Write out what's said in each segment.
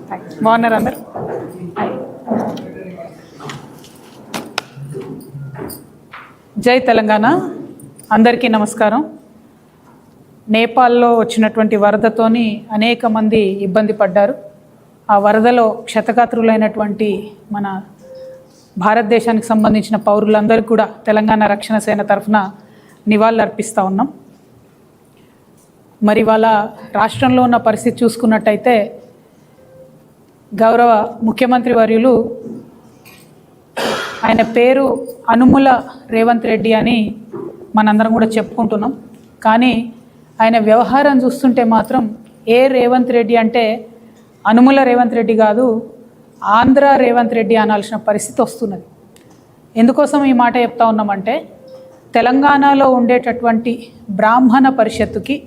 బాగున్నారు అందరు. జై తెలంగాణ. అందరికీ నమస్కారం. నేపాల్లో వచ్చినటువంటి వరదతోని అనేక మంది ఇబ్బంది పడ్డారు. ఆ వరదలో క్షతగాత్రులైనటువంటి మన భారతదేశానికి సంబంధించిన పౌరులందరికీ కూడా తెలంగాణ రక్షణ సేన తరఫున నివాళులు అర్పిస్తూ ఉన్నాం. మరి వాళ్ళ రాష్ట్రంలో ఉన్న పరిస్థితి చూసుకున్నట్టయితే గౌరవ ముఖ్యమంత్రి వర్యులు, ఆయన పేరు అనుముల రేవంత్ రెడ్డి అని మనందరం కూడా చెప్పుకుంటున్నాం. కానీ ఆయన వ్యవహారం చూస్తుంటే మాత్రం రేవంత్ రెడ్డి అంటే అనుముల రేవంత్ రెడ్డి కాదు, ఆంధ్ర రేవంత్ రెడ్డి అనాల్సిన పరిస్థితి వస్తున్నది. ఎందుకోసం ఈ మాట చెప్తా ఉన్నామంటే, తెలంగాణలో ఉండేటటువంటి బ్రాహ్మణ పరిషత్తుకి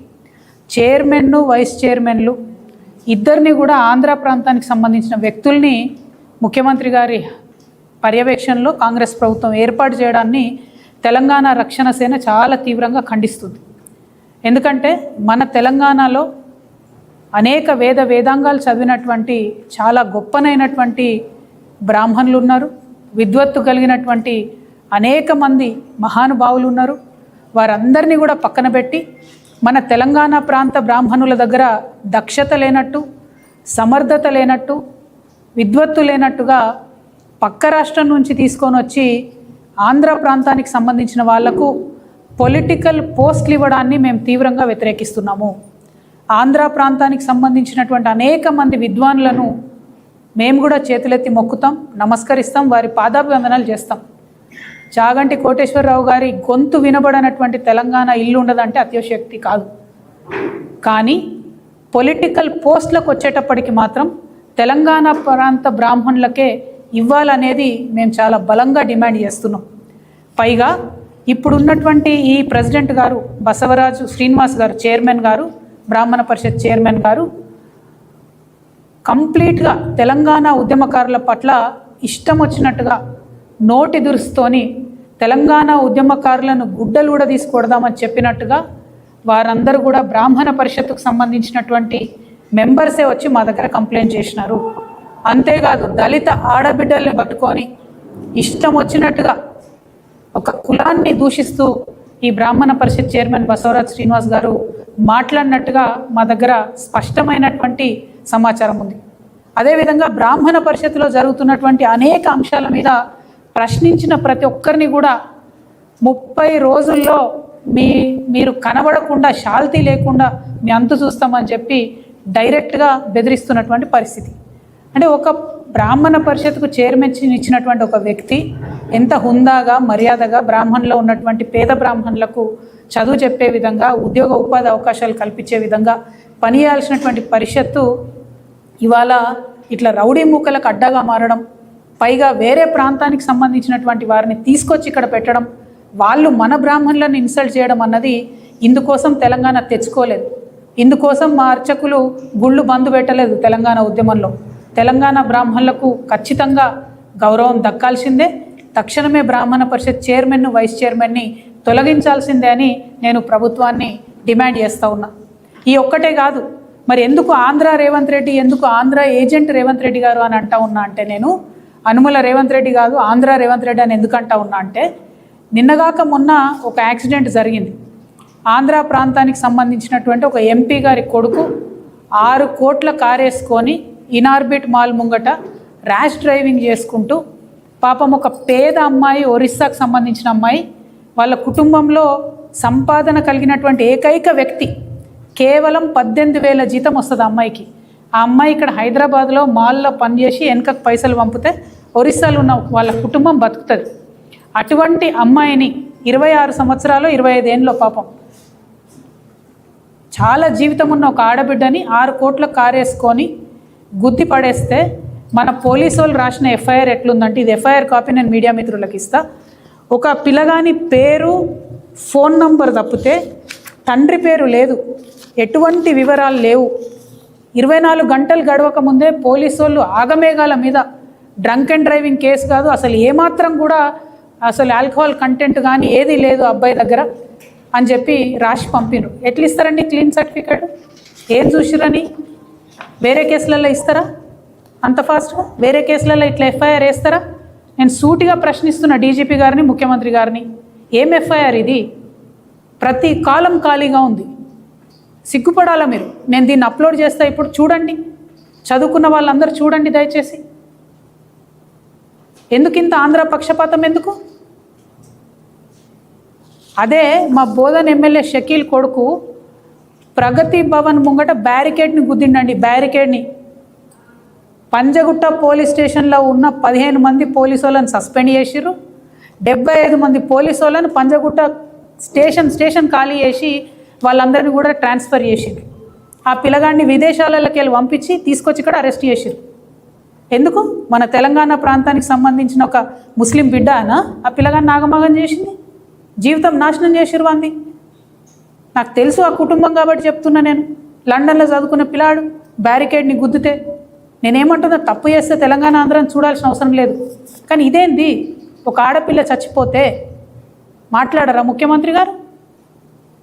చైర్మన్ను వైస్ చైర్మన్లు ఇద్దరిని కూడా ఆంధ్ర ప్రాంతానికి సంబంధించిన వ్యక్తుల్ని ముఖ్యమంత్రి గారి పర్యవేక్షణలో కాంగ్రెస్ ప్రభుత్వం ఏర్పాటు చేయడాన్ని తెలంగాణ రక్షణ సేన చాలా తీవ్రంగా ఖండిస్తుంది. ఎందుకంటే మన తెలంగాణలో అనేక వేదాంగాలు చదివినటువంటి చాలా గొప్పనైనటువంటి బ్రాహ్మణులు ఉన్నారు, విద్వత్తు కలిగినటువంటి అనేక మంది మహానుభావులు ఉన్నారు. వారందరినీ కూడా పక్కన పెట్టి మన తెలంగాణ ప్రాంత బ్రాహ్మణుల దగ్గర దక్షత లేనట్టు, సమర్థత లేనట్టు, విద్వత్తు లేనట్టుగా పక్క రాష్ట్రం నుంచి తీసుకొని వచ్చి ఆంధ్ర ప్రాంతానికి సంబంధించిన వాళ్లకు పొలిటికల్ పోస్టులు ఇవ్వడాన్ని మేము తీవ్రంగా వ్యతిరేకిస్తున్నాము. ఆంధ్ర ప్రాంతానికి సంబంధించినటువంటి అనేక మంది విద్వాన్లను మేము కూడా చేతులెత్తి మొక్కుతాం, నమస్కరిస్తాం, వారి పాదాభివందనాలు చేస్తాం. చాగంటి కోటేశ్వరరావు గారి గొంతు వినబడనటువంటి తెలంగాణ ఇల్లు ఉండదంటే అత్యవశక్తి కాదు. కానీ పొలిటికల్ పోస్టులకు వచ్చేటప్పటికి మాత్రం తెలంగాణ ప్రాంత బ్రాహ్మణులకే ఇవ్వాలనేది మేము చాలా బలంగా డిమాండ్ చేస్తున్నాం. పైగా ఇప్పుడున్నటువంటి ఈ ప్రెసిడెంట్ గారు బసవరాజు శ్రీనివాస్ గారు, చైర్మన్ గారు, బ్రాహ్మణ పరిషత్ చైర్మన్ గారు కంప్లీట్గా తెలంగాణ ఉద్యమకారుల పట్ల ఇష్టం వచ్చినట్టుగా నోటి దురుస్తోని తెలంగాణ ఉద్యమకారులను గుడ్డలు కూడా తీసుకొడదామని చెప్పినట్టుగా వారందరూ కూడా బ్రాహ్మణ పరిషత్తుకు సంబంధించినటువంటి మెంబర్సే వచ్చి మా దగ్గర కంప్లైంట్ చేసినారు. అంతేకాదు దళిత ఆడబిడ్డల్ని పట్టుకొని ఇష్టం వచ్చినట్టుగా ఒక కులాన్ని దూషిస్తూ ఈ బ్రాహ్మణ పరిషత్ చైర్మన్ బసవరాజ్ శ్రీనివాస్ గారు మాట్లాడినట్టుగా మా దగ్గర స్పష్టమైనటువంటి సమాచారం ఉంది. అదేవిధంగా బ్రాహ్మణ పరిషత్తులో జరుగుతున్నటువంటి అనేక అంశాల మీద ప్రశ్నించిన ప్రతి ఒక్కరిని కూడా 30 రోజుల్లో మీరు కనబడకుండా, శాల్తీ లేకుండా మీ అంతు చూస్తామని చెప్పి డైరెక్ట్గా బెదిరిస్తున్నటువంటి పరిస్థితి. అంటే ఒక బ్రాహ్మణ పరిషత్కు చైర్మన్ ఇచ్చినటువంటి ఒక వ్యక్తి ఎంత హుందాగా, మర్యాదగా బ్రాహ్మణులో ఉన్నటువంటి పేద బ్రాహ్మణులకు చదువు చెప్పే విధంగా, ఉద్యోగ ఉపాధి అవకాశాలు కల్పించే విధంగా పనిచేయాల్సినటువంటి పరిషత్తు ఇవాళ ఇట్లా రౌడీ మూకలకు అడ్డగా మారడం, పైగా వేరే ప్రాంతానికి సంబంధించినటువంటి వారిని తీసుకొచ్చి ఇక్కడ పెట్టడం, వాళ్ళు మన బ్రాహ్మణులను ఇన్సల్ట్ చేయడం అన్నది ఇందుకోసం తెలంగాణ తెచ్చుకోలేదు. ఇందుకోసం మా అర్చకులు గుళ్ళు బంద్ పెట్టలేదు. తెలంగాణ ఉద్యమంలో తెలంగాణ బ్రాహ్మణులకు ఖచ్చితంగా గౌరవం దక్కాల్సిందే. తక్షణమే బ్రాహ్మణ పరిషత్ చైర్మన్ను, వైస్ చైర్మన్ని తొలగించాల్సిందే అని నేను ప్రభుత్వాన్ని డిమాండ్ చేస్తూ ఉన్నా. ఈ ఒక్కటే కాదు, మరి ఎందుకు ఆంధ్ర రేవంత్ రెడ్డి, ఎందుకు ఆంధ్ర ఏజెంట్ రేవంత్ రెడ్డి గారు అని అంటా ఉన్నా అంటే, నేను అనుముల రేవంత్ రెడ్డి కాదు ఆంధ్ర రేవంత్ రెడ్డి అని ఎందుకు అంటా ఉన్నా అంటే, నిన్నగాక మొన్న ఒక యాక్సిడెంట్ జరిగింది. ఆంధ్ర ప్రాంతానికి సంబంధించినటువంటి ఒక ఎంపీ గారి కొడుకు 6 కోట్ల కారు వేసుకొని ఇనార్బిట్ మాల్ ముంగట ర్యాష్ డ్రైవింగ్ చేసుకుంటూ, పాపం ఒక పేద అమ్మాయి, ఒరిస్సాకు సంబంధించిన అమ్మాయి, వాళ్ళ కుటుంబంలో సంపాదన కలిగినటువంటి ఏకైక వ్యక్తి, కేవలం 18,000 జీతం వస్తుంది అమ్మాయికి. ఆ అమ్మాయి ఇక్కడ హైదరాబాద్లో మాల్లో పనిచేసి వెనకకు పైసలు పంపితే ఒరిస్సాలో ఉన్న వాళ్ళ కుటుంబం బతుకుతుంది. అటువంటి అమ్మాయిని 26 సంవత్సరాలు 25 ఏళ్ళలో పాపం చాలా జీవితం ఉన్న ఒక ఆడబిడ్డని 6 కోట్ల కారు వేసుకొని గుద్ది పడేస్తే మన పోలీసు వాళ్ళు రాసిన ఎఫ్ఐఆర్ ఎట్లుందంటే, ఇది ఎఫ్ఐఆర్ కాపీ నేను మీడియా మిత్రులకు ఇస్తా. ఒక పిల్లగాని పేరు, ఫోన్ నంబర్ తప్పితే తండ్రి పేరు లేదు, ఎటువంటి వివరాలు లేవు. 24 గంటలు గడవక ముందే పోలీసు వాళ్ళు ఆగమేఘాల మీద డ్రంక్ అండ్ డ్రైవింగ్ కేసు కాదు, అసలు ఏమాత్రం కూడా అసలు ఆల్కహాల్ కంటెంట్ కానీ ఏది లేదు అబ్బాయి దగ్గర అని చెప్పి రాసి పంపిరు. ఎట్లా ఇస్తారండి క్లీన్ సర్టిఫికేట్? ఏం చూసిరని వేరే కేసులలో ఇస్తారా? అంత ఫాస్ట్గా వేరే కేసులలో ఇట్లా ఎఫ్ఐఆర్ వేస్తారా? నేను సూటిగా ప్రశ్నిస్తున్న డీజీపీ గారిని, ముఖ్యమంత్రి గారిని, ఏం ఎఫ్ఐఆర్ ఇది? ప్రతి కాలం ఖాళీగా ఉంది. సిగ్గుపడాలా మీరు? నేను దీన్ని అప్లోడ్ చేస్తా, ఇప్పుడు చూడండి, చదువుకున్న వాళ్ళందరూ చూడండి దయచేసి. ఎందుకు ఇంత ఆంధ్ర పక్షపాతం ఎందుకు? అదే మా బోధన్ ఎమ్మెల్యే షకీల్ కొడుకు ప్రగతి భవన్ ముంగట బ్యారికేడ్ని గుద్దిండండి, బ్యారికేడ్ని. పంజగుట్ట పోలీస్ స్టేషన్లో ఉన్న 15 మంది పోలీసు వాళ్ళని సస్పెండ్ చేసిర్రు, 75 మంది పోలీసు వాళ్ళని పంజగుట్ట స్టేషన్ ఖాళీ చేసి వాళ్ళందరినీ కూడా ట్రాన్స్ఫర్ చేసిర్రు. ఆ పిల్లగాడిని విదేశాలకి వెళ్ళి పంపించి తీసుకొచ్చి ఇక్కడ అరెస్ట్ చేసిర్రు. ఎందుకు? మన తెలంగాణ ప్రాంతానికి సంబంధించిన ఒక ముస్లిం బిడ్డ అనా ఆ పిల్లగాడిని నాగమగం చేసింది, జీవితం నాశనం చేసిర్రు అంది. నాకు తెలుసు ఆ కుటుంబం కాబట్టి చెప్తున్నా. నేను లండన్లో చదువుకున్న పిల్లాడు బ్యారికేడ్ని గుద్దితే నేనేమంటున్నా, తప్పు చేస్తే తెలంగాణ ఆంధ్రాన్ని చూడాల్సిన అవసరం లేదు. కానీ ఇదేంది, ఒక ఆడపిల్ల చచ్చిపోతే మాట్లాడరా ముఖ్యమంత్రి గారు?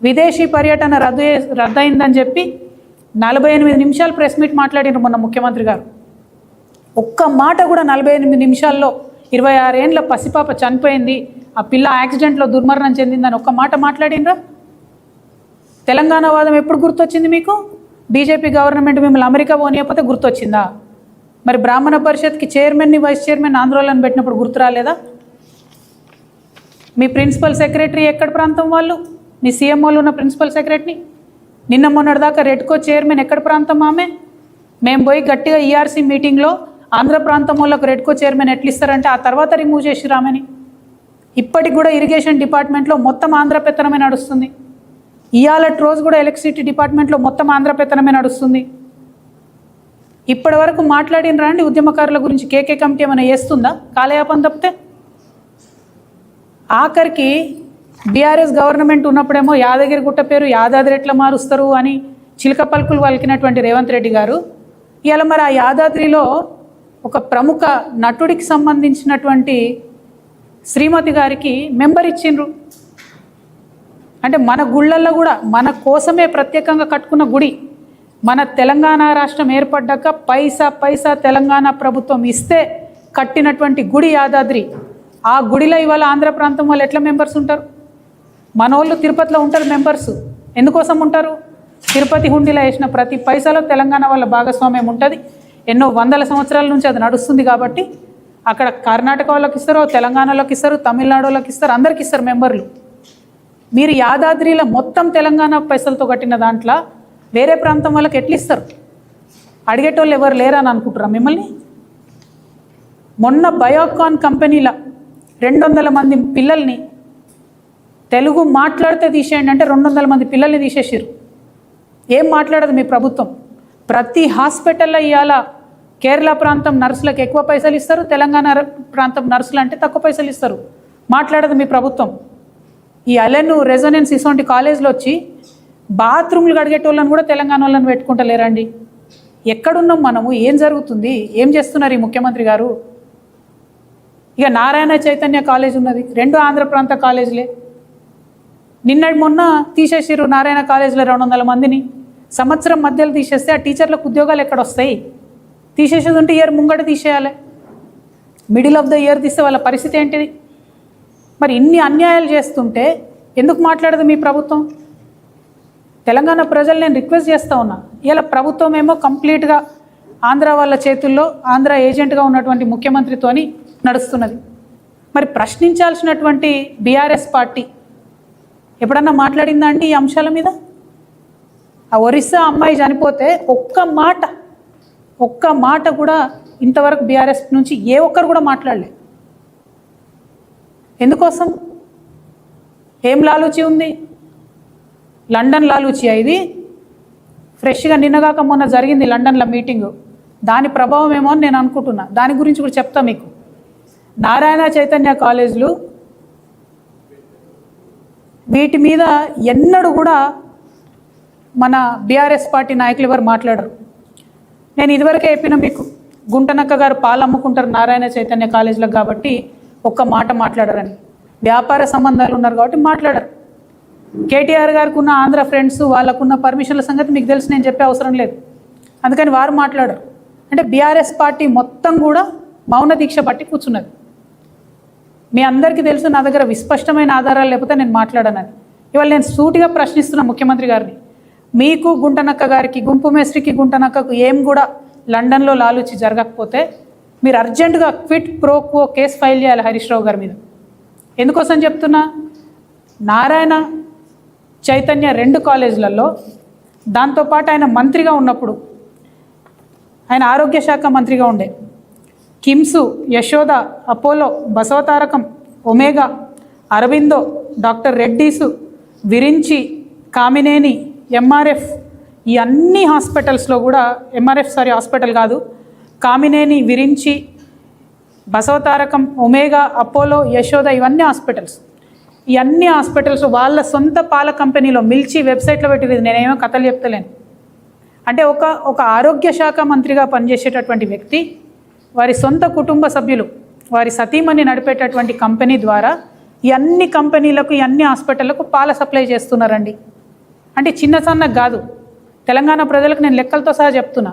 విదేశీ పర్యటన రద్దయిందని చెప్పి 48 నిమిషాలు ప్రెస్ మీట్ మాట్లాడినారు మొన్న ముఖ్యమంత్రి గారు. ఒక్క మాట కూడా 48 నిమిషాల్లో 26 ఏండ్ల పసిపాప చనిపోయింది, ఆ పిల్ల యాక్సిడెంట్లో దుర్మరణం చెందిందని ఒక్క మాట మాట్లాడినరా? తెలంగాణ వాదం ఎప్పుడు గుర్తొచ్చింది మీకు? బీజేపీ గవర్నమెంట్ మిమ్మల్ని అమెరికా పోనీయకపోతే గుర్తొచ్చిందా? మరి బ్రాహ్మణ పరిషత్కి చైర్మన్ని, వైస్ చైర్మన్ ఆందోళన పెట్టినప్పుడు గుర్తు రాలేదా? మీ ప్రిన్సిపల్ సెక్రటరీ ఎక్కడ ప్రాంతం వాళ్ళు? మీ సీఎంఓలు ఉన్న ప్రిన్సిపల్ సెక్రటరీ నిన్న మొన్నటిదాకా రెడ్కో చైర్మన్ ఎక్కడ ప్రాంతం ఆమె? మేము పోయి గట్టిగా ఈఆర్సీ మీటింగ్లో ఆంధ్ర ప్రాంతం వాళ్ళకు రెడ్కో చైర్మన్ ఎట్లు ఇస్తారంటే ఆ తర్వాత రిమూవ్ చేసి రామని. ఇప్పటికి కూడా ఇరిగేషన్ డిపార్ట్మెంట్లో మొత్తం ఆంధ్ర పెత్తనమే నడుస్తుంది. ఇవాళ రోజు కూడా ఎలక్ట్రిసిటీ డిపార్ట్మెంట్లో మొత్తం ఆంధ్ర పెత్తనమే నడుస్తుంది. ఇప్పటి వరకు మాట్లాడిన రండి ఉద్యమకారుల గురించి కేకే కమిటీ ఏమైనా చేస్తుందా? కాలయాపన తప్పితే. ఆఖరికి బీఆర్ఎస్ గవర్నమెంట్ ఉన్నప్పుడేమో యాదగిరి గుట్ట పేరు యాదాద్రి ఎట్లా మారుస్తారు అని చిలక పలుకులు పలికినటువంటి రేవంత్ రెడ్డి గారు ఇవాళ మరి ఆ యాదాద్రిలో ఒక ప్రముఖ నటుడికి సంబంధించినటువంటి శ్రీమతి గారికి మెంబర్ ఇచ్చిండ్రు. అంటే మన గుళ్ళల్లో కూడా మన కోసమే ప్రత్యేకంగా కట్టుకున్న గుడి, మన తెలంగాణ రాష్ట్రం ఏర్పడ్డాక పైసా తెలంగాణ ప్రభుత్వం ఇస్తే కట్టినటువంటి గుడి యాదాద్రి. ఆ గుడిలో ఇవాళ ఆంధ్ర ప్రాంతం వాళ్ళు ఎట్లా మెంబర్స్ ఉంటారు? మన వాళ్ళు తిరుపతిలో ఉంటారు మెంబర్స్. ఎందుకోసం ఉంటారు? తిరుపతి హుండీలో వేసిన ప్రతి పైసాలో తెలంగాణ వాళ్ళ భాగస్వామ్యం ఉంటుంది. ఎన్నో వందల సంవత్సరాల నుంచి అది నడుస్తుంది కాబట్టి అక్కడ కర్ణాటక వాళ్ళకి ఇస్తారు, తెలంగాణలోకి ఇస్తారు, తమిళనాడు వాళ్ళకి ఇస్తారు, అందరికి ఇస్తారు మెంబర్లు. మీరు యాదాద్రిలో మొత్తం తెలంగాణ పైసలతో కట్టిన దాంట్లో వేరే ప్రాంతం వాళ్ళకి ఎట్లు ఇస్తారు? అడిగేటోళ్ళు ఎవరు లేరని అనుకుంటారా మిమ్మల్ని? మొన్న బయోకాన్ కంపెనీలో 200 మంది పిల్లల్ని తెలుగు మాట్లాడితే తీసేయండి అంటే 200 మంది పిల్లల్ని తీసేసారు. ఏం మాట్లాడదు మీ ప్రభుత్వం? ప్రతి హాస్పిటల్లో ఇవాళ కేరళ ప్రాంతం నర్సులకు ఎక్కువ పైసలు ఇస్తారు, తెలంగాణ ప్రాంతం నర్సులు అంటే తక్కువ పైసలు ఇస్తారు. మాట్లాడదు మీ ప్రభుత్వం. ఈ అలెను రెజొనెన్స్ ఇటువంటి కాలేజ్లో వచ్చి బాత్రూమ్లు కడిగేటోళ్ళని కూడా తెలంగాణ వాళ్ళని పెట్టుకుంటలేరండి. ఎక్కడున్నాం మనము? ఏం జరుగుతుంది? ఏం చేస్తున్నారు ఈ ముఖ్యమంత్రి గారు? ఇక నారాయణ చైతన్య కాలేజ్ ఉన్నది, 2 ఆంధ్ర ప్రాంత కాలేజీలే. నిన్నటి మొన్న తీసేసారు నారాయణ కాలేజీలో 200 మందిని. సంవత్సరం మధ్యలో తీసేస్తే ఆ టీచర్లకు ఉద్యోగాలు ఎక్కడ వస్తాయి? తీసేసేది ఉంటే ఇయర్ ముంగట తీసేయాలి. మిడిల్ ఆఫ్ ద ఇయర్ తీస్తే వాళ్ళ పరిస్థితి ఏంటిది? మరి ఇన్ని అన్యాయాలు చేస్తుంటే ఎందుకు మాట్లాడదు మీ ప్రభుత్వం? తెలంగాణ ప్రజలు నేను రిక్వెస్ట్ చేస్తూ ఉన్నా. ఇలా ప్రభుత్వం ఏమో కంప్లీట్గా ఆంధ్ర వాళ్ళ చేతుల్లో ఆంధ్ర ఏజెంట్గా ఉన్నటువంటి ముఖ్యమంత్రితోని నడుస్తున్నది. మరి ప్రశ్నించాల్సినటువంటి బీఆర్ఎస్ పార్టీ ఎప్పుడన్నా మాట్లాడిందా అండి ఈ అంశాల మీద? ఆ ఒరిస్సా అమ్మాయి చనిపోతే ఒక్క మాట కూడా ఇంతవరకు బీఆర్ఎస్ నుంచి ఏ ఒక్కరు కూడా మాట్లాడలేదు. ఎందుకోసం? ఏం లాలూచి ఉంది? లండన్ లాలూచియా ఇది? ఫ్రెష్గా నిన్నగాక మొన్న జరిగింది లండన్లో మీటింగు, దాని ప్రభావం ఏమో అని నేను అనుకుంటున్నా. దాని గురించి కూడా చెప్తా మీకు. నారాయణ చైతన్య కాలేజీలు వీటి మీద ఎన్నడూ కూడా మన బీఆర్ఎస్ పార్టీ నాయకులు ఎవరు మాట్లాడరు. నేను ఇదివరకే చెప్పిన మీకు, గుంటనక్క గారు పాలు అమ్ముకుంటారు నారాయణ చైతన్య కాలేజీలకు కాబట్టి ఒక్క మాట మాట్లాడరని. వ్యాపార సంబంధాలు ఉన్నారు కాబట్టి మాట్లాడరు. కేటీఆర్ గారికి ఉన్న ఆంధ్ర ఫ్రెండ్స్ వాళ్ళకున్న పర్మిషన్ల సంగతి మీకు తెలిసి నేను చెప్పే అవసరం లేదు, అందుకని వారు మాట్లాడరు. అంటే బీఆర్ఎస్ పార్టీ మొత్తం కూడా మౌన దీక్ష పట్టి కూర్చున్నది. మీ అందరికీ తెలుసు నా దగ్గర విస్పష్టమైన ఆధారాలు లేకపోతే నేను మాట్లాడనని. ఇవాళ నేను సూటిగా ప్రశ్నిస్తున్నా ముఖ్యమంత్రి గారిని, మీకు గుంటనక్క గారికి, గుంపు మేస్త్రికి గుంటనక్కకు ఏం కూడా లండన్లో లాలూచి జరగకపోతే మీరు అర్జెంటుగా quit pro quo case file చేయాలి హరీష్ రావు గారి మీద. ఎందుకోసం చెప్తున్నా, నారాయణ చైతన్య 2 కాలేజీలలో, దాంతోపాటు ఆయన మంత్రిగా ఉన్నప్పుడు, ఆయన ఆరోగ్య శాఖ మంత్రిగా ఉండే, KIMS, Yashoda, Apollo, Basavatarakam, Omega, Aurobindo, doctor Reddy's, Virinchi, Kamineni, MRF, ఈ అన్ని హాస్పిటల్స్లో కూడా హాస్పిటల్ కాదు, కామినేని, విరించి, బసవతారకం, ఒమేగా, అపోలో, యశోద, ఇవన్నీ హాస్పిటల్స్. ఈ అన్ని హాస్పిటల్స్ వాళ్ళ సొంత పాల కంపెనీలో మిల్చి వెబ్సైట్లో పెట్టింది. నేనేమో కథలు చెప్తలేను. అంటే ఒక ఆరోగ్య శాఖ మంత్రిగా పనిచేసేటటువంటి వ్యక్తి వారి సొంత కుటుంబ సభ్యులు, వారి సతీమణి నడిపేటటువంటి కంపెనీ ద్వారా ఈ అన్ని కంపెనీలకు, ఈ అన్ని హాస్పిటళ్లకు పాల సప్లై చేస్తున్నారండి. అంటే చిన్న సన్నకు కాదు, తెలంగాణ ప్రజలకు నేను లెక్కలతో సహా చెప్తున్నా.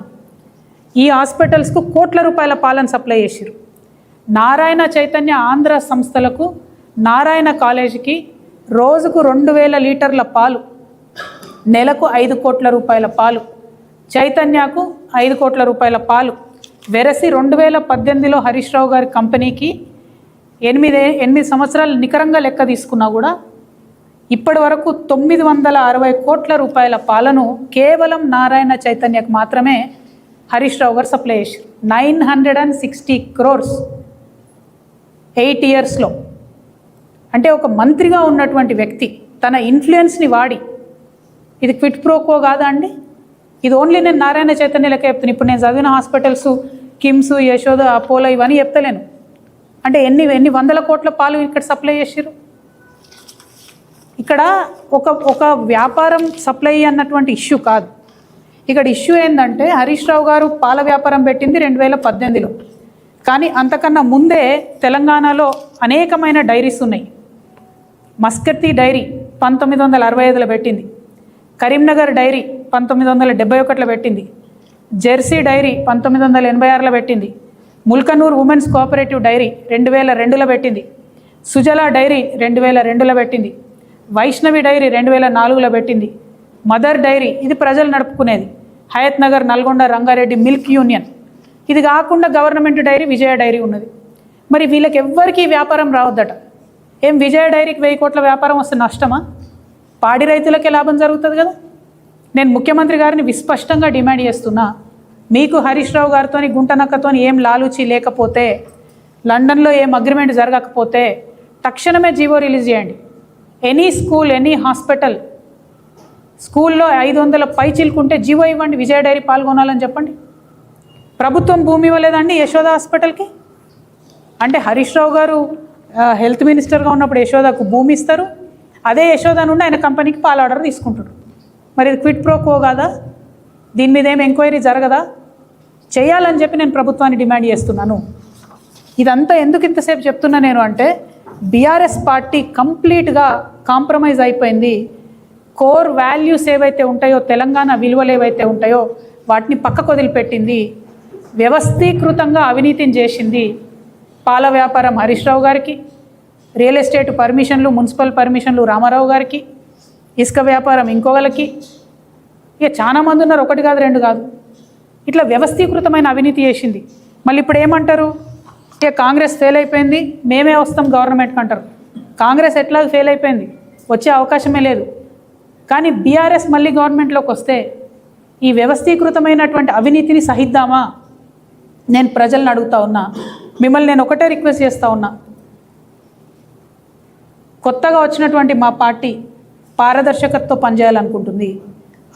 ఈ హాస్పిటల్స్కు కోట్ల రూపాయల పాలను సప్లై చేసిరు. నారాయణ చైతన్య ఆంధ్ర సంస్థలకు, నారాయణ కాలేజీకి రోజుకు 2000 లీటర్ల పాలు, నెలకు 5 కోట్ల రూపాయల పాలు, చైతన్యకు 5 కోట్ల రూపాయల పాలు వెరసి 2018లో హరీష్ రావు గారి కంపెనీకి 8 సంవత్సరాలు నికరంగా లెక్క తీసుకున్నా కూడా ఇప్పటి వరకు 960 కోట్ల రూపాయల పాలను కేవలం నారాయణ చైతన్యకు మాత్రమే హరీష్ రావు గారు సప్లై చేశారు. 960 crores 8 yearsలో. అంటే ఒక మంత్రిగా ఉన్నటువంటి వ్యక్తి తన ఇన్ఫ్లుయెన్స్ని వాడి, ఇది క్విట్ ప్రోకో కాదా అండి? ఇది ఓన్లీ నేను నారాయణ చైతన్య లెక్క చెప్తాను. ఇప్పుడు నేను చదివిన హాస్పిటల్స్, కిమ్స్, యశోద, అపోలో ఇవన్నీ చెప్తలేను. అంటే ఎన్ని వందల కోట్ల పాలు ఇక్కడ సప్లై చేసారు. ఇక్కడ ఒక వ్యాపారం సప్లై అన్నటువంటి ఇష్యూ కాదు. ఇక్కడ ఇష్యూ ఏంటంటే హరీష్ రావు గారు పాల వ్యాపారం పెట్టింది 2018లో. కానీ అంతకన్నా ముందే తెలంగాణలో అనేకమైన డైరీస్ ఉన్నాయి. మస్కత్తి డైరీ 1965లో పెట్టింది, కరీంనగర్ డైరీ 1971లో పెట్టింది, జెర్సీ డైరీ 1986లో పెట్టింది, ముల్కనూర్ ఉమెన్స్ కోఆపరేటివ్ డైరీ 2002లో పెట్టింది, సుజలా డైరీ 2002లో పెట్టింది, వైష్ణవి డైరీ 2004లో పెట్టింది, మదర్ డైరీ ఇది ప్రజలు నడుపుకునేది, హయత్ నగర్, నల్గొండ, రంగారెడ్డి మిల్క్ యూనియన్, ఇది కాకుండా గవర్నమెంట్ డైరీ విజయ డైరీ ఉన్నది. మరి వీళ్ళకి ఎవ్వరికీ వ్యాపారం రావద్దట. ఏం విజయ డైరీకి 1000 కోట్ల వ్యాపారం వస్తే నష్టమా? పాడి రైతులకే లాభం జరుగుతుంది కదా. నేను ముఖ్యమంత్రి గారిని విస్పష్టంగా డిమాండ్ చేస్తున్నా, మీకు హరీష్ రావు గారితో, గుంటనక్కతో ఏం లాలూచి లేకపోతే, లండన్లో ఏం అగ్రిమెంట్ జరగకపోతే తక్షణమే జీవో రిలీజ్ చేయండి. ఎనీ స్కూల్, ఎనీ హాస్పిటల్, స్కూల్లో 500 పైచీలుకుంటే జీవో ఇవ్వండి, విజయ డైరీ పాల్గొనాలని చెప్పండి. ప్రభుత్వం భూమి ఇవ్వలేదండి యశోద హాస్పిటల్కి. అంటే హరీష్ రావు గారు హెల్త్ మినిస్టర్గా ఉన్నప్పుడు యశోదకు భూమి ఇస్తారు, అదే యశోద నుండి ఆయన కంపెనీకి పాల ఆర్డర్ తీసుకుంటాడు. మరి ఇది క్విట్ ప్రోకో కాదా? దీని మీద ఏం ఎంక్వైరీ జరగదా? చేయాలని చెప్పి నేను ప్రభుత్వాన్ని డిమాండ్ చేస్తున్నాను. ఇదంతా ఎందుకు ఇంతసేపు చెప్తున్నా నేను అంటే, బీఆర్ఎస్ పార్టీ కంప్లీట్గా కాంప్రమైజ్ అయిపోయింది. కోర్ వాల్యూస్ ఏవైతే ఉంటాయో, తెలంగాణ విలువలు ఏవైతే ఉంటాయో వాటిని పక్కకు వదిలిపెట్టింది. వ్యవస్థీకృతంగా అవినీతిని చేసింది. పాల వ్యాపారం హరీష్ రావు గారికి, రియల్ ఎస్టేట్ పర్మిషన్లు, మున్సిపల్ పర్మిషన్లు రామారావు గారికి, ఇసుక వ్యాపారం ఇంకొకరికి, ఇక చాలామంది ఉన్నారు, 1 కాదు 2 కాదు. ఇట్లా వ్యవస్థీకృతమైన అవినీతి చేసింది. మళ్ళీ ఇప్పుడు ఏమంటారు, ఇక కాంగ్రెస్ ఫెయిల్ అయిపోయింది, మేమే వస్తాం గవర్నమెంట్కి అంటారు. కాంగ్రెస్ ఎట్లా ఫెయిల్ అయిపోయింది, వచ్చే అవకాశమే లేదు. కానీ బీఆర్ఎస్ మళ్ళీ గవర్నమెంట్లోకి వస్తే ఈ వ్యవస్థీకృతమైనటువంటి అవినీతిని సహిద్దామా? నేను ప్రజలను అడుగుతా ఉన్నా, మిమ్మల్ని నేను ఒకటే రిక్వెస్ట్ చేస్తూ ఉన్నా, కొత్తగా వచ్చినటువంటి మా పార్టీ పారదర్శకతతో పనిచేయాలనుకుంటుంది,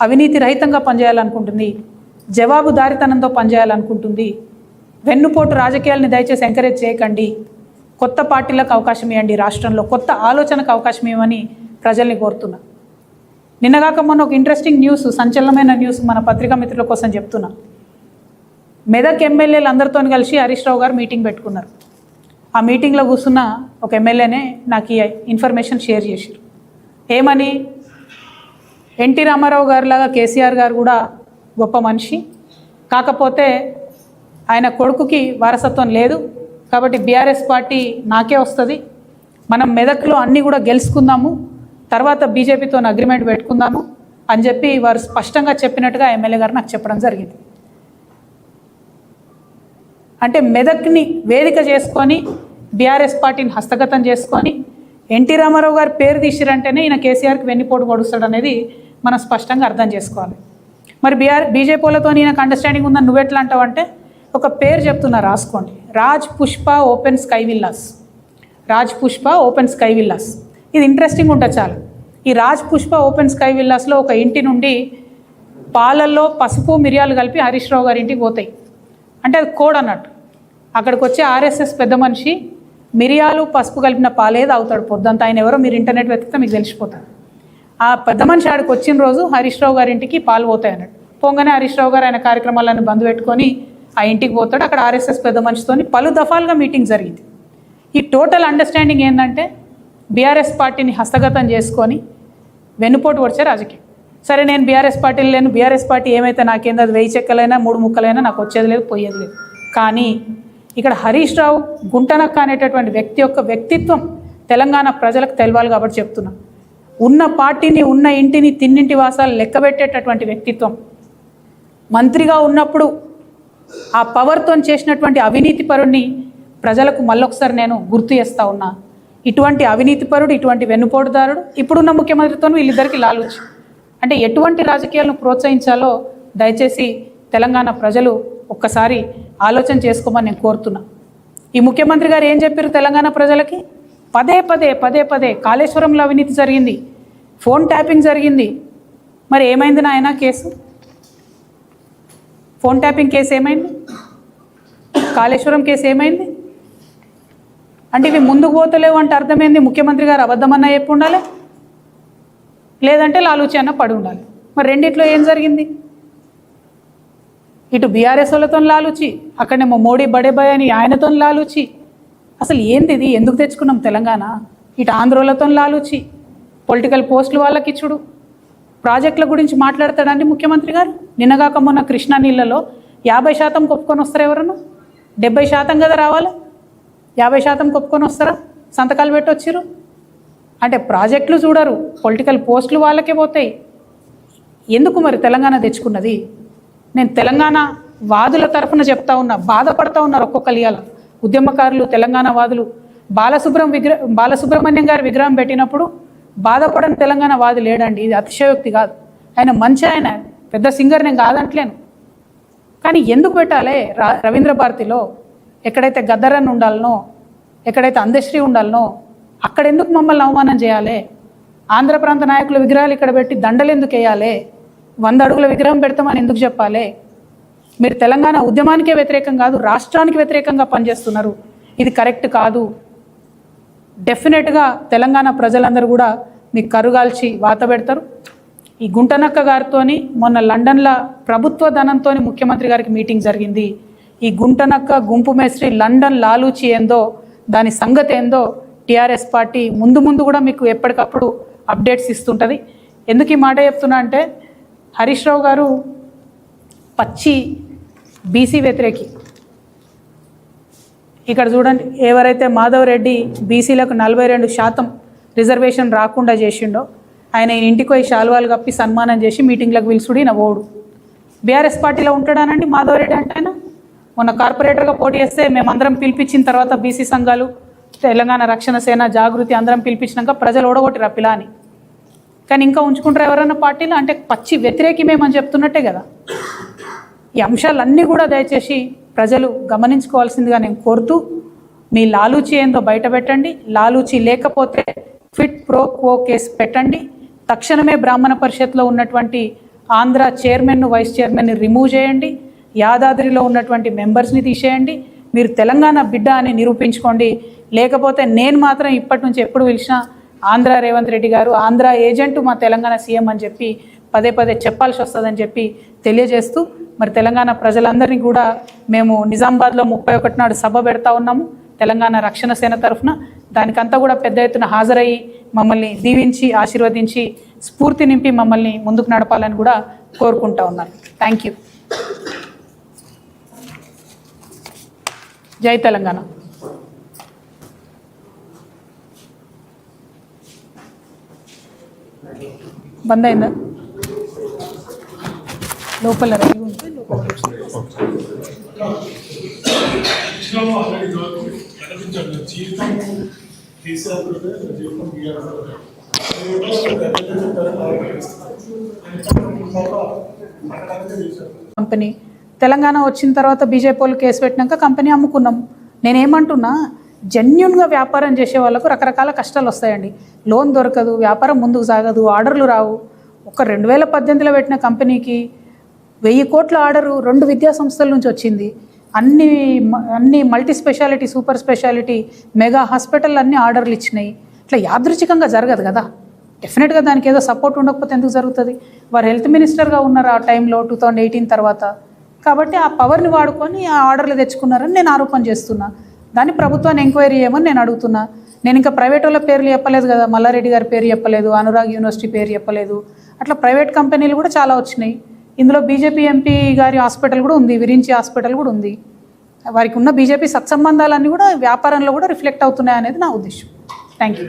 అవినీతి రహితంగా పనిచేయాలనుకుంటుంది, జవాబుదారితనంతో పనిచేయాలనుకుంటుంది. వెన్నుపోటు రాజకీయాలని దయచేసి ఎంకరేజ్ చేయకండి. కొత్త పార్టీలకు అవకాశం ఇవ్వండి, రాష్ట్రంలో కొత్త ఆలోచనకు అవకాశం ఇవ్వమని ప్రజల్ని కోరుతున్నా. నిన్నగాక మొన్న ఒక ఇంట్రెస్టింగ్ న్యూస్, సంచలనమైన న్యూస్ మన పత్రికా మిత్రుల కోసం చెప్తున్నా. మెదక్ ఎమ్మెల్యేలు అందరితో కలిసి హరీష్ రావు గారు మీటింగ్ పెట్టుకున్నారు. ఆ మీటింగ్లో కూర్చున్న ఒక ఎమ్మెల్యేనే నాకు ఈ ఇన్ఫర్మేషన్ షేర్ చేశారు. ఏమని, ఎన్టీ రామారావు గారిలాగా కేసీఆర్ గారు కూడా గొప్ప మనిషి, కాకపోతే ఆయన కొడుకుకి వారసత్వం లేదు, కాబట్టి బీఆర్ఎస్ పార్టీ నాకే వస్తుంది, మనం మెదక్లో అన్నీ కూడా గెలుచుకుందాము, తర్వాత బీజేపీతో అగ్రిమెంట్ పెట్టుకుందాము అని చెప్పి వారు స్పష్టంగా చెప్పినట్టుగా ఎమ్మెల్యే గారు నాకు చెప్పడం జరిగింది. అంటే మెదక్ని వేదిక చేసుకొని బీఆర్ఎస్ పార్టీని హస్తగతం చేసుకొని ఎన్టీ రామారావు గారి పేరు తీసిరంటేనే ఈయన కేసీఆర్కి వెన్నుపోటు పొడుస్తాడు అనేది మనం స్పష్టంగా అర్థం చేసుకోవాలి. మరి బీజేపీ వాళ్ళతో ఈయనకు అండర్స్టాండింగ్ ఉందని నువ్వెట్లా అంటావు అంటే, ఒక పేరు చెప్తున్నా రాసుకోండి, Raj Pushpa open sky villas. Raj Pushpa open sky villas, ఇది ఇంట్రెస్టింగ్ ఉంటుంది చాలా. ఈ రాజ్ పుష్ప ఓపెన్ స్కై విల్లాస్లో ఒక ఇంటి నుండి పాలల్లో పసుపు మిరియాలు కలిపి హరీష్ రావు గారి ఇంటికి పోతాయి. అంటే అది కోడ్ అన్నట్టు. అక్కడికి వచ్చే ఆర్ఎస్ఎస్ పెద్ద మనిషి మిరియాలు పసుపు కలిపిన పాలే తాగుతాడు పొద్దుంతా. ఆయన ఎవరో మీరు ఇంటర్నెట్ వెతికితే మీకు తెలిసిపోతారు. ఆ పెద్ద మనిషి ఆడికి వచ్చిన రోజు హరీష్ రావు గారి ఇంటికి పాలు పోతాయి అన్నట్టు. పోగానే హరీష్ రావు గారు ఆయన కార్యక్రమాలను బంద్ పెట్టుకొని ఆ ఇంటికి పోతాడు. అక్కడ ఆర్ఎస్ఎస్ పెద్ద మనిషితో పలు దఫాలుగా మీటింగ్ జరిగింది. ఈ టోటల్ అండర్స్టాండింగ్ ఏంటంటే బీఆర్ఎస్ పార్టీని హస్తగతం చేసుకొని వెన్నుపోటు వచ్చే రాజకీయం. సరే, నేను బీఆర్ఎస్ పార్టీలు లేను, బీఆర్ఎస్ పార్టీ ఏమైతే నాకేందో అది 1000 చెక్కలైనా 3 ముక్కలైనా నాకు వచ్చేది లేదు, పోయేది లేదు. కానీ ఇక్కడ హరీష్ రావు గుంటనక్క అనేటటువంటి వ్యక్తి యొక్క వ్యక్తిత్వం తెలంగాణ ప్రజలకు తెలవాలి కాబట్టి చెప్తున్నా. ఉన్న పార్టీని, ఉన్న ఇంటిని, తిన్నింటి వాసాలు లెక్కబెట్టేటటువంటి వ్యక్తిత్వం. మంత్రిగా ఉన్నప్పుడు ఆ పవర్తో చేసినటువంటి అవినీతి పరుడిని ప్రజలకు మళ్ళొకసారి నేను గుర్తు చేస్తూ ఉన్నా. ఇటువంటి అవినీతిపరుడు, ఇటువంటి వెన్నుపోటుదారుడు ఇప్పుడున్న ముఖ్యమంత్రితో వీళ్ళిద్దరికీ లాలూచి. అంటే ఎటువంటి రాజకీయాలను ప్రోత్సహించాలో దయచేసి తెలంగాణ ప్రజలు ఒక్కసారి ఆలోచన చేసుకోమని నేను కోరుతున్నా. ఈ ముఖ్యమంత్రి గారు ఏం చెప్పారు తెలంగాణ ప్రజలకి? పదే పదే కాళేశ్వరంలో అవినీతి జరిగింది, ఫోన్ ట్యాపింగ్ జరిగింది. మరి ఏమైంది నాయన కేసు? ఫోన్ ట్యాపింగ్ కేసు ఏమైంది? కాళేశ్వరం కేసు ఏమైంది? అంటే ఇవి ముందుకు పోతలేవు అంటే అర్థమైంది ముఖ్యమంత్రి గారు అబద్ధమన్నా చెప్పి ఉండాలి, లేదంటే లాలూచి అన్న పడి ఉండాలి. మరి రెండిట్లో ఏం జరిగింది? ఇటు బీఆర్ఎస్ వాళ్ళతో లాలూచి, అక్కడనేమో మోడీ బడే బాయ్ అని ఆయనతో లాలూచి. అసలు ఏంది ఇది? ఎందుకు తెచ్చుకున్నాం తెలంగాణ? ఇటు ఆంధ్రోలతో లాలూచి, పొలిటికల్ పోస్టులు వాళ్ళకి ఇచ్చుడు. ప్రాజెక్టుల గురించి మాట్లాడతాడండి ముఖ్యమంత్రి గారు. నిన్నగాక మొన్న కృష్ణా నీళ్ళలో 50% కొప్పుకొని వస్తారు ఎవరన్నా? 70% కదా రావాలి, 50% కొప్పుకొని వస్తారా? సంతకాలు పెట్టి వచ్చిర్రు. అంటే ప్రాజెక్టులు చూడరు, పొలిటికల్ పోస్టులు వాళ్ళకే పోతాయి. ఎందుకు మరి తెలంగాణ తెచ్చుకున్నది? నేను తెలంగాణ వాదుల తరఫున చెప్తా ఉన్నా, బాధపడతా ఉన్నారు ఒక్కొక్కరు. ఇవాళ ఉద్యమకారులు, తెలంగాణ వాదులు బాలసుబ్రహ్మణ్యం గారి విగ్రహం పెట్టినప్పుడు బాధపడని తెలంగాణ వాది లేడండి. ఇది అతిశయోక్తి కాదు. ఆయన మంచి, ఆయన పెద్ద సింగర్, నేను కాదంటలేను. కానీ ఎందుకు పెట్టాలి? రవీంద్ర భారతిలో ఎక్కడైతే గద్దరన్ ఉండాలనో, ఎక్కడైతే అందశ్రీ ఉండాలనో అక్కడ ఎందుకు మమ్మల్ని అవమానం చేయాలి? ఆంధ్ర ప్రాంత నాయకుల విగ్రహాలు ఇక్కడ పెట్టి దండలు ఎందుకు వేయాలి? 100 అడుగుల విగ్రహం పెడతామని ఎందుకు చెప్పాలి? మీరు తెలంగాణ ఉద్యమానికే వ్యతిరేకం కాదు, రాష్ట్రానికి వ్యతిరేకంగా పనిచేస్తున్నారు. ఇది కరెక్ట్ కాదు. డెఫినెట్గా తెలంగాణ ప్రజలందరూ కూడా మీకు కరుగాల్చి వాత పెడతారు. ఈ గుంటనక్క గారితోని మొన్న లండన్లో ప్రభుత్వ ధనంతో ముఖ్యమంత్రి గారికి మీటింగ్ జరిగింది. ఈ గుంటనక్క, గుంపు మేస్త్రి, లండన్ లాలూచి ఏందో, దాని సంగతి ఏందో టీఆర్ఎస్ పార్టీ ముందు కూడా మీకు ఎప్పటికప్పుడు అప్డేట్స్ ఇస్తుంటుంది. ఎందుకు ఈ మాట చెప్తున్నా అంటే, హరీష్ రావు గారు పచ్చి బీసీ వ్యతిరేకి. ఇక్కడ చూడండి, ఎవరైతే మాధవ్ రెడ్డి బీసీలకు 42% రిజర్వేషన్ రాకుండా చేసిండో ఆయన ఇంటికి పోయి శాలువాలు కప్పి సన్మానం చేసి మీటింగ్లకు పిలుచుడి నా ఓడు. బీఆర్ఎస్ పార్టీలో ఉంటాడానండి మాధవ్ రెడ్డి అంటే. ఆయన మొన్న కార్పొరేటర్గా పోటీ చేస్తే మేమందరం పిలిపించిన తర్వాత బీసీ సంఘాలు, తెలంగాణ రక్షణ సేన, జాగృతి అందరం పిలిపించినాక ప్రజలు ఓడగొట్టిరా పిలాని. కానీ ఇంకా ఉంచుకుంటారు ఎవరన్నా పార్టీలో? అంటే పచ్చి వ్యతిరేకి మేమని చెప్తున్నట్టే కదా. ఈ అంశాలన్నీ కూడా దయచేసి ప్రజలు గమనించుకోవాల్సిందిగా నేను కోరుతూ, మీ లాలూచి ఏందో బయట పెట్టండి. లాలూచి లేకపోతే క్విట్ ప్రో క్వో కేసు పెట్టండి. తక్షణమే బ్రాహ్మణ పరిషత్లో ఉన్నటువంటి ఆంధ్ర చైర్మన్ను, వైస్ చైర్మన్ని రిమూవ్ చేయండి. యాదాద్రిలో ఉన్నటువంటి మెంబర్స్ని తీసేయండి. మీరు తెలంగాణ బిడ్డ అని నిరూపించుకోండి. లేకపోతే నేను మాత్రం ఇప్పటి నుంచి ఎప్పుడు పిలిచినా ఆంధ్ర రేవంత్ రెడ్డి గారు, ఆంధ్ర ఏజెంటు మా తెలంగాణ సీఎం అని చెప్పి పదే చెప్పాల్సి వస్తుందని చెప్పి తెలియజేస్తూ, మరి తెలంగాణ ప్రజలందరినీ కూడా మేము నిజామాబాద్లో 31 నాడు సభ పెడతా ఉన్నాము తెలంగాణ రక్షణ సేన తరఫున. దానికంతా కూడా పెద్ద ఎత్తున హాజరయ్యి మమ్మల్ని దీవించి, ఆశీర్వదించి, స్ఫూర్తి నింపి మమ్మల్ని ముందుకు నడపాలని కూడా కోరుకుంటా ఉన్నాను. Thank you. జై తెలంగాణ. బంద్ అయిందా? లోపల రైలు ఉంటే కంపెనీ తెలంగాణ వచ్చిన తర్వాత బీజేపీ వాళ్ళు కేసు పెట్టినాక కంపెనీ అమ్ముకున్నాం. నేనేమంటున్నా, జెన్యున్గా వ్యాపారం చేసే వాళ్ళకు రకరకాల కష్టాలు వస్తాయండి. లోన్ దొరకదు, వ్యాపారం ముందుకు సాగదు, ఆర్డర్లు రావు. ఒక 2018లో పెట్టిన కంపెనీకి 1000 కోట్ల ఆర్డరు 2 విద్యా సంస్థల నుంచి వచ్చింది. అన్ని multi speciality, super speciality, mega hospital అన్నీ ఆర్డర్లు ఇచ్చినాయి. ఇట్లా యాదృచ్ఛికంగా జరగదు కదా. డెఫినెట్గా దానికి ఏదో సపోర్ట్ ఉండకపోతే ఎందుకు జరుగుతుంది? వారు హెల్త్ మినిస్టర్గా ఉన్నారు ఆ టైంలో 2018 తర్వాత. కాబట్టి ఆ పవర్ని వాడుకొని ఆ ఆర్డర్లు తెచ్చుకున్నారని నేను ఆరోపణ చేస్తున్నా. దాన్ని ప్రభుత్వాన్ని ఎంక్వైరీ చేయమని నేను అడుగుతున్నా. నేను ఇంకా ప్రైవేట్ వాళ్ళ పేర్లు చెప్పలేదు కదా, మల్లారెడ్డి గారి పేరు చెప్పలేదు, అనురాగ్ యూనివర్సిటీ పేరు చెప్పలేదు. అట్లా ప్రైవేట్ కంపెనీలు కూడా చాలా వచ్చినాయి. ఇందులో బీజేపీ ఎంపీ గారి హాస్పిటల్ కూడా ఉంది, విరించి హాస్పిటల్ కూడా ఉంది. వారికి ఉన్న బీజేపీ సత్సంబంధాలన్నీ కూడా వ్యాపారంలో కూడా రిఫ్లెక్ట్ అవుతున్నాయి అనేది నా ఉద్దేశం. Thank you.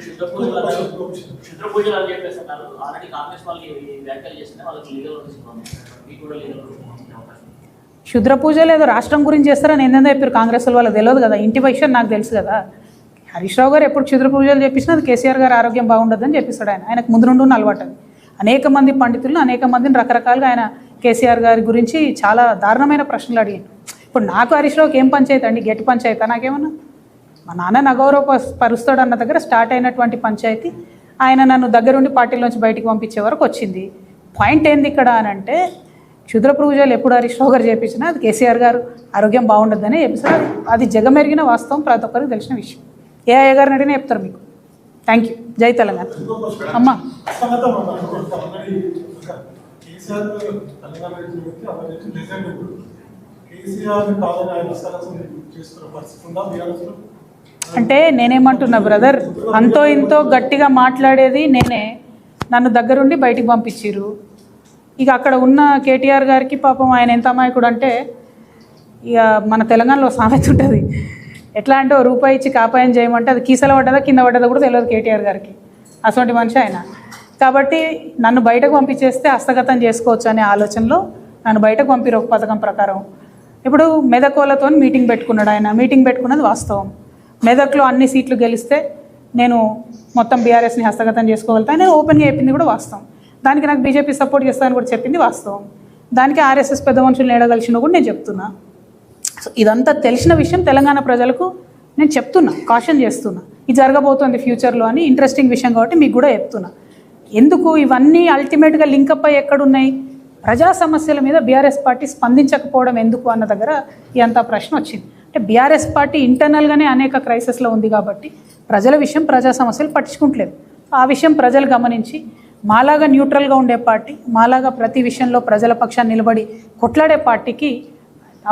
క్షుద్ర పూజలు ఏదో రాష్ట్రం గురించి చేస్తారని ఏంటంటే చెప్పారు కాంగ్రెస్ వాళ్ళకి తెలియదు కదా. ఇంటి విషయం నాకు తెలుసు కదా. హరీష్ రావు గారు ఎప్పుడు క్షుద్ర పూజలు చేపించినా అది కేసీఆర్ గారు ఆరోగ్యం బాగుండదని చెప్పిస్తాడు. ఆయనకు ముందు నుండి ఉన్న అలవాటు అది. అనేక మంది పండితులను, అనేక మందిని రకరకాలుగా ఆయన కేసీఆర్ గారి గురించి చాలా దారుణమైన ప్రశ్నలు అడిగాను. ఇప్పుడు నాకు హరీష్ రావుకి ఏం పంచాయతీ అండి? గట్టి పంచాయతీ నాకేమన్నా? మా నాన్న అగౌరవ పరుస్తాడు అన్న దగ్గర స్టార్ట్ అయినటువంటి పంచాయతీ ఆయన నన్ను దగ్గరుండి పార్టీలోంచి బయటికి పంపించే వరకు వచ్చింది. పాయింట్ ఏంది ఇక్కడ అని అంటే, క్షుద్ర పూజలు ఎప్పుడు హరీష్ రావు గారు చేపించినా అది కేసీఆర్ గారు ఆరోగ్యం బాగుండదని చెప్పిస్తారు. అది జగమెరిగిన వాస్తవం, ప్రతి ఒక్కరికి తెలిసిన విషయం. ఏ అయ్య గారిని అడిగినా చెప్తారు మీకు. Thank you. జై తెలంగాణ. అమ్మా అంటే నేనేమంటున్నా బ్రదర్, అంతో ఇంతో గట్టిగా మాట్లాడేది నేనే. నన్ను దగ్గరుండి బయటికి పంపించారు. ఇక అక్కడ ఉన్న కేటీఆర్ గారికి పాపం ఆయన ఎంత అమాయకుడు అంటే, ఇక మన తెలంగాణలో సామెత ఉంటుంది, ఎట్లా అంటే రూపాయి ఇచ్చి కాపాయం చేయమంటే అది కీసల పడ్డదా కింద పడ్డదా కూడా తెలియదు కేటీఆర్ గారికి. అటువంటి మనిషి ఆయన. కాబట్టి నన్ను బయటకు పంపించేస్తే హస్తగతం చేసుకోవచ్చు అనే ఆలోచనలో నన్ను బయటకు పంపిరు ఒక పథకం ప్రకారం. ఇప్పుడు మెదకోలతో మీటింగ్ పెట్టుకున్నాడు ఆయన. మీటింగ్ పెట్టుకున్నది వాస్తవం. మెదక్లో అన్ని సీట్లు గెలిస్తే నేను మొత్తం బీఆర్ఎస్ని హస్తగతం చేసుకోగలుగుతాను నేను ఓపెన్గా చెప్పింది కూడా వాస్తవం. దానికి నాకు బీజేపీ సపోర్ట్ చేస్తానని కూడా చెప్పింది వాస్తవం. దానికి ఆర్ఎస్ఎస్ పెద్ద మనుషులు ఏడగలిసినా కూడా నేను చెప్తున్నా. సో ఇదంతా తెలిసిన విషయం తెలంగాణ ప్రజలకు నేను చెప్తున్నా, కాషన్ చేస్తున్నా. ఇది జరగబోతోంది ఫ్యూచర్లో అని ఇంట్రెస్టింగ్ విషయం కాబట్టి మీకు కూడా చెప్తున్నా. ఎందుకు ఇవన్నీ అల్టిమేట్గా లింకప్ అయ్యి ఎక్కడున్నాయి? ప్రజా సమస్యల మీద బీఆర్ఎస్ పార్టీ స్పందించకపోవడం ఎందుకు అన్న దగ్గర అంత ప్రశ్న వచ్చింది. అంటే బీఆర్ఎస్ పార్టీ ఇంటర్నల్గానే అనేక క్రైసిస్లో ఉంది కాబట్టి ప్రజల విషయం, ప్రజా సమస్యలు పట్టించుకుంటలేదు. ఆ విషయం ప్రజలు గమనించి మాలాగా న్యూట్రల్గా ఉండే పార్టీ, మాలాగా ప్రతి విషయంలో ప్రజల పక్షాన్ని నిలబడి కొట్లాడే పార్టీకి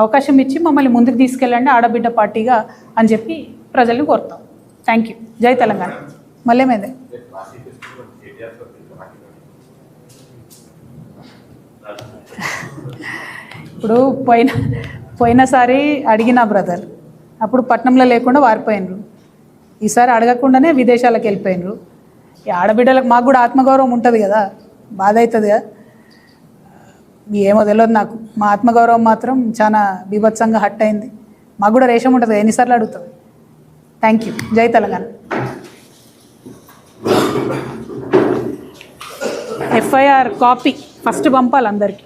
అవకాశం ఇచ్చి మమ్మల్ని ముందుకు తీసుకెళ్ళండి ఆడబిడ్డ పార్టీగా అని చెప్పి ప్రజల్ని కోరుతాం. Thank you. జై తెలంగాణ. మళ్ళేమైందే ఇప్పుడు పోయినసారి అడిగిన బ్రదర్, అప్పుడు పట్నంలో లేకుండా వారిపోయినరు. ఈసారి అడగకుండానే విదేశాలకు వెళ్ళిపోయినరు. ఈ ఆడబిడ్డలకు మాకు కూడా ఆత్మగౌరవం ఉంటుంది కదా, బాధ అవుతుంది కదా. ఏమో తెలియదు నాకు. మా ఆత్మగౌరవం మాత్రం చాలా బీభత్సంగా హట్ అయింది. మాకు కూడా రేషం ఉంటుంది, ఎన్నిసార్లు అడుగుతుంది. Thank you. జై తెలంగాణ. ఎఫ్ఐఆర్ కాపీ ఫస్ట్ పంపాలి అందరికీ.